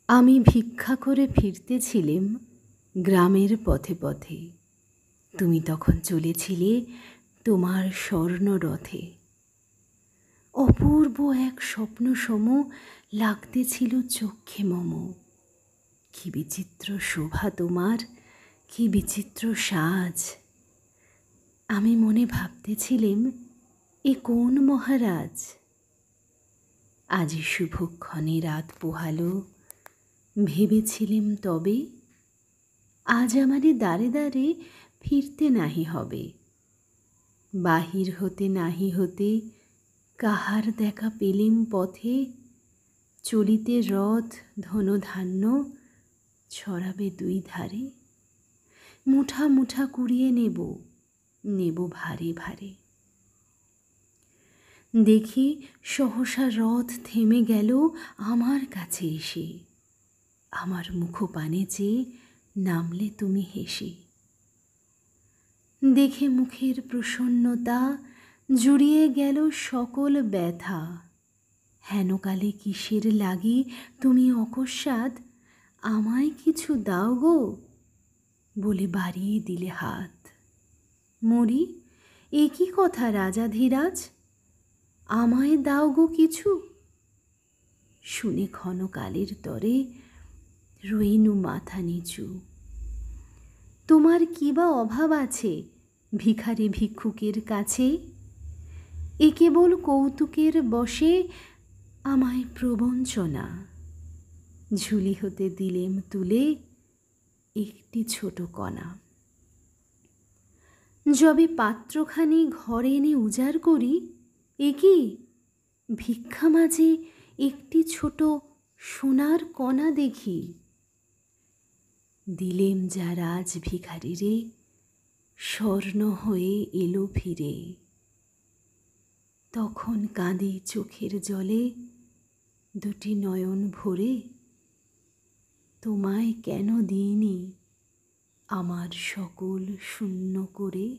আমি ভিক্ষা করে ফিরতেছিলেম গ্রামের পথে পথে। তুমি তখন চলেছিলে তোমার স্বর্ণরথে। অপূর্ব এক স্বপ্নসম লাগতেছিল চক্ষে মম। কি বিচিত্র শোভা তোমার, কি বিচিত্র সাজ! আমি মনে ভাবতেছিলেম, এ কোন মহারাজ? আজি শুভক্ষণে রাত পোহালো, ভেবেছিলেম তবে আজ আমারে দ্বারে দ্বারে ফিরতে নাহি হবে। বাহির হতে নাহি হতে কাহার দেখা পেলেম পথে, চলিতে রথ ধনধান্য ছড়াবে দুই ধারে। মুঠা মুঠা কুড়িয়ে নেব, নেব ভারে ভারে। দেখি সহসা রথ থেমে গেল আমার কাছে এসে। আমার মুখপানে চেয়ে নামলে তুমি হেসে। দেখে মুখের প্রসন্নতা জুড়িয়ে গেল সকল ব্যথা। হেনকালে কিসের লাগি তুমি অকস্মাৎ আমায় কিছু দাও গো বলে বাড়িয়ে দিলে হাত। মরি, এ কি কথা রাজাধিরাজ? আমায় দাও গো কিছু। শুনে ক্ষণকালের তরে রইনু মাথা নিচু। তোমার কি বা অভাব আছে ভিখারি ভিক্ষুকের কাছে? এ কেবল কৌতুকের বশে আমায় প্রবঞ্চনা। ঝুলি হতে দিলেম তুলে একটি ছোট কণা। যবে পাত্রখানি ঘরে এনে উজাড় করি, এ কি ভিক্ষা মাঝে একটি ছোট সোনার কণা দেখি। দিলেম যা রাজ ভিখারিরে, স্বর্ণ হয়ে এলো ফিরে। তখন কাঁদি চোখের জলে দুটি নয়ন ভরে। তোমায় কেন দিইনি আমার সকল শূন্য করে।